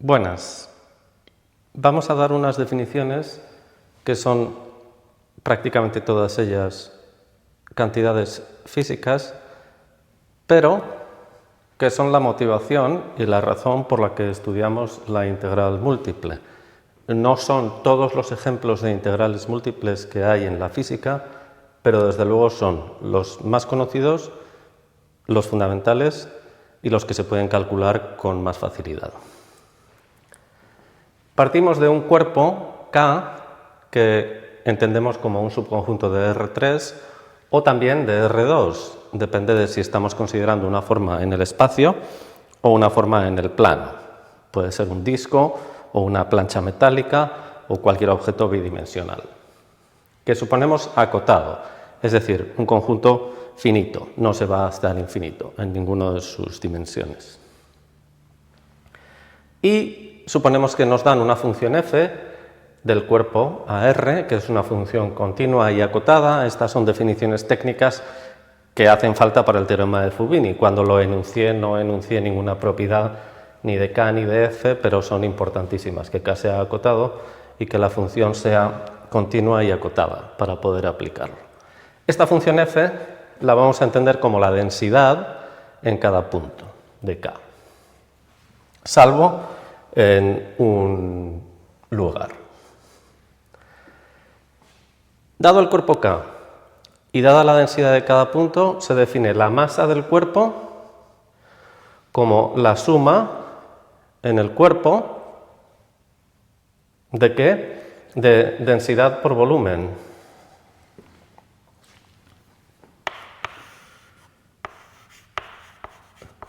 Buenas. Vamos a dar unas definiciones que son prácticamente todas ellas cantidades físicas, pero que son la motivación y la razón por la que estudiamos la integral múltiple. No son todos los ejemplos de integrales múltiples que hay en la física, pero desde luego son los más conocidos, los fundamentales y los que se pueden calcular con más facilidad. Partimos de un cuerpo K que entendemos como un subconjunto de R3 o también de R2, depende de si estamos considerando una forma en el espacio o una forma en el plano. Puede ser un disco o una plancha metálica o cualquier objeto bidimensional, que suponemos acotado, es decir, un conjunto finito, no se va hasta el infinito en ninguna de sus dimensiones. Y suponemos que nos dan una función f del cuerpo a R, que es una función continua y acotada. Estas son definiciones técnicas que hacen falta para el teorema de Fubini. Cuando lo enuncié, no enuncié ninguna propiedad ni de K ni de F, pero son importantísimas, que K sea acotado y que la función sea continua y acotada para poder aplicarlo. Esta función f la vamos a entender como la densidad en cada punto de K, salvo en un lugar. Dado el cuerpo K y dada la densidad de cada punto, se define la masa del cuerpo como la suma en el cuerpo ¿de qué? De densidad por volumen.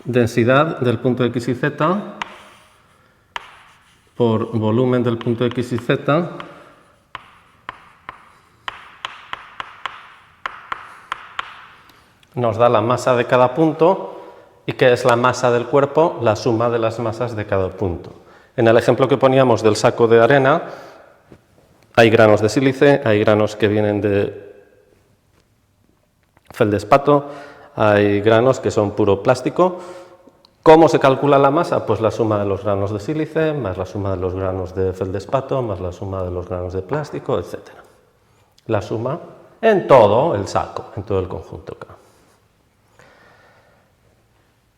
Densidad del punto X y Z por volumen del punto X y Z nos da la masa de cada punto. ¿Y qué es la masa del cuerpo? La suma de las masas de cada punto. En el ejemplo que poníamos del saco de arena, hay granos de sílice, hay granos que vienen de feldespato, hay granos que son puro plástico. ¿Cómo se calcula la masa? Pues la suma de los granos de sílice, más la suma de los granos de feldespato, más la suma de los granos de plástico, etc. La suma en todo el saco, en todo el conjunto K.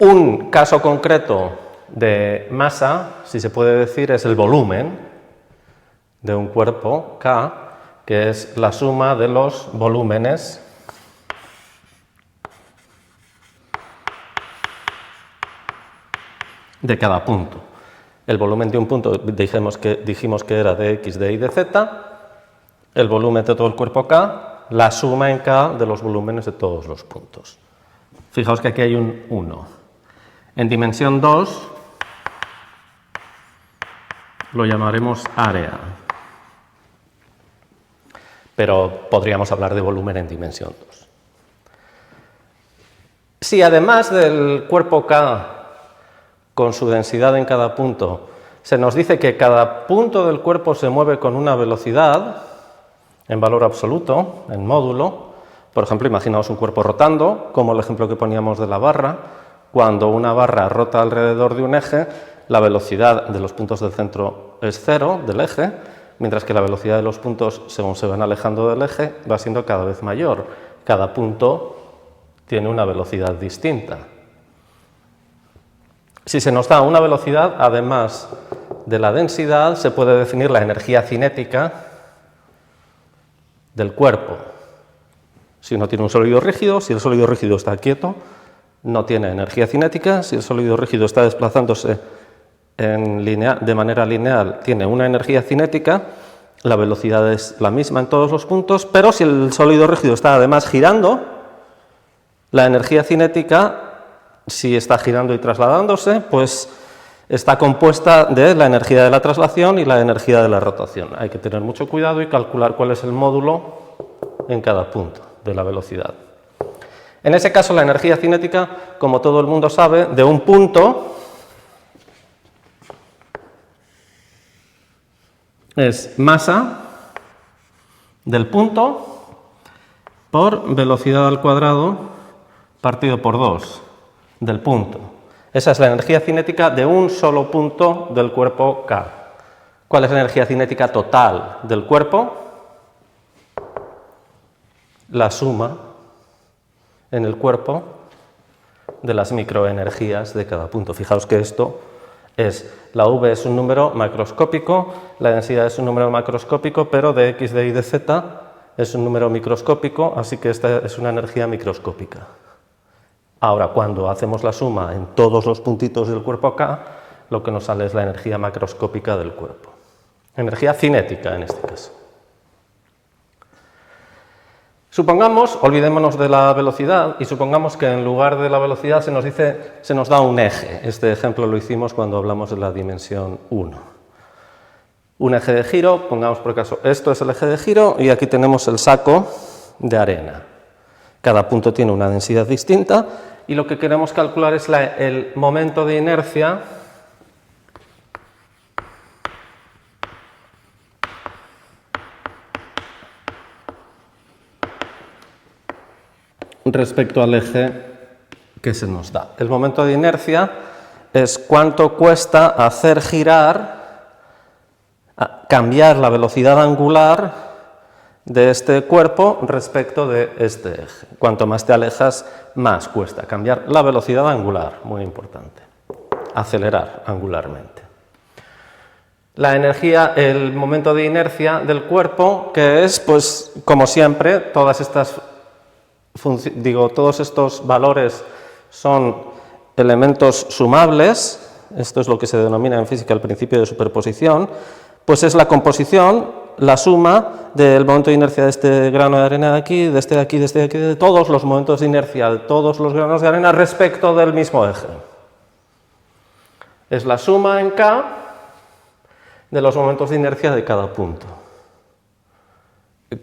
Un caso concreto de masa, si se puede decir, es el volumen de un cuerpo K, que es la suma de los volúmenes de cada punto. El volumen de un punto dijimos que era de X, de Y, de Z. El volumen de todo el cuerpo K, la suma en K de los volúmenes de todos los puntos. Fijaos que aquí hay un 1. En dimensión 2 lo llamaremos área, pero podríamos hablar de volumen en dimensión 2. Si además del cuerpo K con su densidad en cada punto se nos dice que cada punto del cuerpo se mueve con una velocidad en valor absoluto, en módulo, por ejemplo, imaginaos un cuerpo rotando, como el ejemplo que poníamos de la barra. Cuando una barra rota alrededor de un eje, la velocidad de los puntos del centro es 0 del eje, mientras que la velocidad de los puntos, según se van alejando del eje, va siendo cada vez mayor. Cada punto tiene una velocidad distinta. Si se nos da una velocidad, además de la densidad, se puede definir la energía cinética del cuerpo. Si uno tiene un sólido rígido, si el sólido rígido está quieto, no tiene energía cinética. Si el sólido rígido está desplazándose de manera lineal, tiene una energía cinética. La velocidad es la misma en todos los puntos, pero si el sólido rígido está además girando, la energía cinética, si está girando y trasladándose, pues está compuesta de la energía de la traslación y la energía de la rotación. Hay que tener mucho cuidado y calcular cuál es el módulo en cada punto de la velocidad. En ese caso, la energía cinética, como todo el mundo sabe, de un punto es masa del punto por velocidad al cuadrado partido por 2 del punto. Esa es la energía cinética de un solo punto del cuerpo K. ¿Cuál es la energía cinética total del cuerpo? La suma en el cuerpo de las microenergías de cada punto. Fijaos que esto es, la V es un número macroscópico, la densidad es un número macroscópico, pero de X, de Y, de Z es un número microscópico, así que esta es una energía microscópica. Ahora, cuando hacemos la suma en todos los puntitos del cuerpo K, lo que nos sale es la energía macroscópica del cuerpo. Energía cinética en este caso. Supongamos, olvidémonos de la velocidad y supongamos que en lugar de la velocidad se nos da un eje. Este ejemplo lo hicimos cuando hablamos de la dimensión 1. Un eje de giro, pongamos por caso, esto es el eje de giro y aquí tenemos el saco de arena. Cada punto tiene una densidad distinta y lo que queremos calcular es el momento de inercia respecto al eje que se nos da. El momento de inercia es cuánto cuesta hacer girar, cambiar la velocidad angular de este cuerpo respecto de este eje. Cuanto más te alejas, más cuesta cambiar la velocidad angular, muy importante. Acelerar angularmente. La energía, el momento de inercia del cuerpo, que es, pues, como siempre, todos estos valores son elementos sumables, esto es lo que se denomina en física el principio de superposición, pues es la composición, la suma del momento de inercia de este grano de arena de aquí, de este de aquí, de este de aquí, de todos los momentos de inercia de todos los granos de arena respecto del mismo eje. Es la suma en K de los momentos de inercia de cada punto.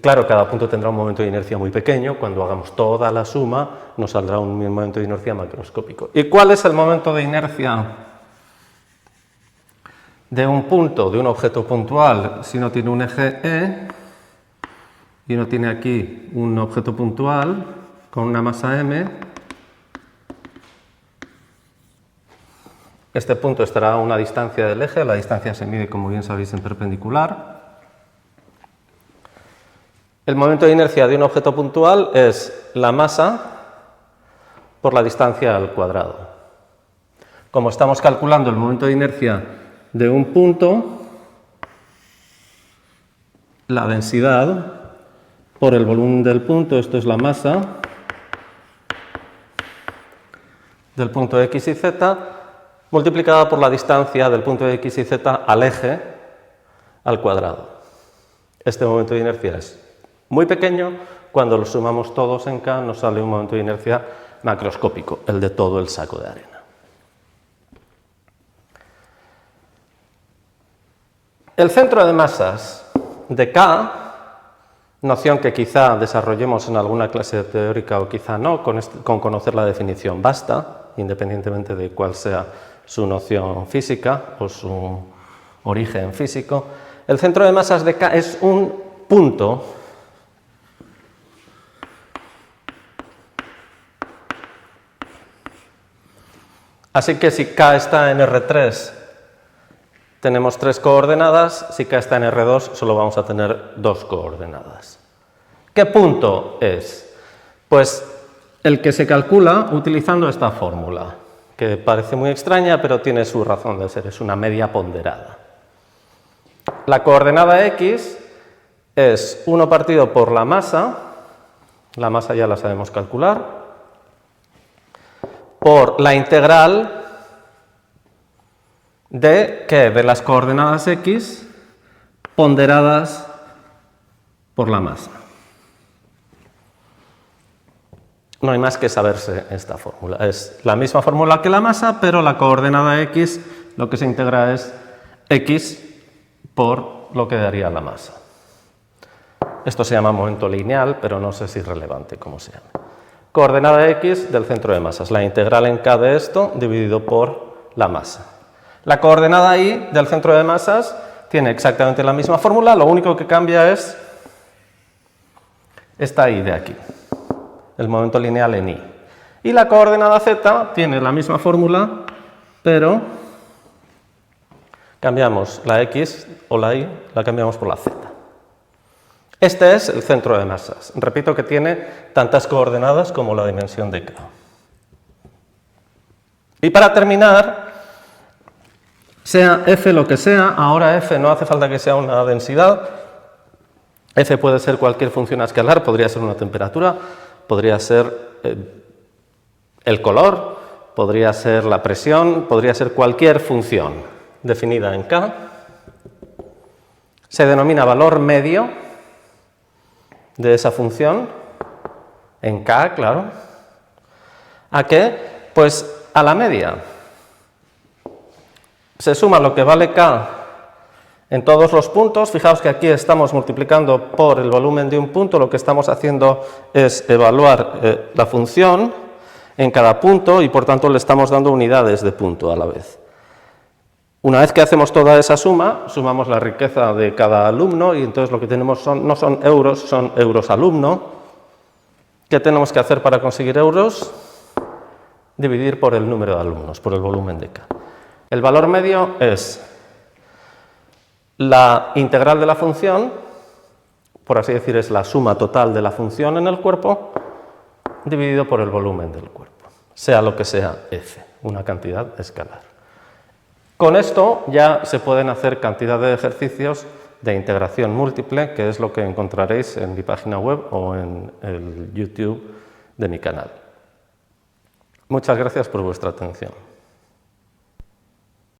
Claro, cada punto tendrá un momento de inercia muy pequeño, cuando hagamos toda la suma nos saldrá un momento de inercia macroscópico. ¿Y cuál es el momento de inercia de un punto, de un objeto puntual, si no tiene un eje E y no tiene aquí un objeto puntual con una masa m? Este punto estará a una distancia del eje, la distancia se mide, como bien sabéis, en perpendicular. El momento de inercia de un objeto puntual es la masa por la distancia al cuadrado. Como estamos calculando el momento de inercia de un punto, la densidad por el volumen del punto, esto es la masa del punto X y Z, multiplicada por la distancia del punto X y Z al eje al cuadrado. Este momento de inercia es muy pequeño, cuando lo sumamos todos en K nos sale un momento de inercia macroscópico, el de todo el saco de arena. El centro de masas de K, noción que quizá desarrollemos en alguna clase teórica o quizá no, con conocer la definición basta, independientemente de cuál sea su noción física o su origen físico. El centro de masas de K es un punto así que si K está en R3 tenemos 3 coordenadas, si K está en R2 solo vamos a tener 2 coordenadas. ¿Qué punto es? Pues el que se calcula utilizando esta fórmula, que parece muy extraña pero tiene su razón de ser, es una media ponderada. La coordenada X es 1 partido por la masa ya la sabemos calcular, por la integral de las coordenadas X ponderadas por la masa. No hay más que saberse esta fórmula. Es la misma fórmula que la masa, pero la coordenada X lo que se integra es X por lo que daría la masa. Esto se llama momento lineal, pero no sé si es relevante cómo se llama. Coordenada X del centro de masas, la integral en K de esto dividido por la masa. La coordenada Y del centro de masas tiene exactamente la misma fórmula, lo único que cambia es esta Y de aquí, el momento lineal en Y. Y la coordenada Z tiene la misma fórmula, pero cambiamos la X o la Y, la cambiamos por la Z. Este es el centro de masas. Repito que tiene tantas coordenadas como la dimensión de K. Y para terminar, sea F lo que sea, ahora F no hace falta que sea una densidad, F puede ser cualquier función escalar, podría ser una temperatura, podría ser el color, podría ser la presión, podría ser cualquier función definida en K. Se denomina valor medio de esa función, en K, claro. ¿A qué? Pues a la media. Se suma lo que vale K en todos los puntos. Fijaos que aquí estamos multiplicando por el volumen de un punto, lo que estamos haciendo es evaluar la función en cada punto y por tanto le estamos dando unidades de punto a la vez. Una vez que hacemos toda esa suma, sumamos la riqueza de cada alumno y entonces lo que tenemos no son euros alumno. ¿Qué tenemos que hacer para conseguir euros? Dividir por el número de alumnos, por el volumen de K. El valor medio es la integral de la función, por así decir, es la suma total de la función en el cuerpo, dividido por el volumen del cuerpo, sea lo que sea F, una cantidad escalar. Con esto ya se pueden hacer cantidad de ejercicios de integración múltiple, que es lo que encontraréis en mi página web o en el YouTube de mi canal. Muchas gracias por vuestra atención.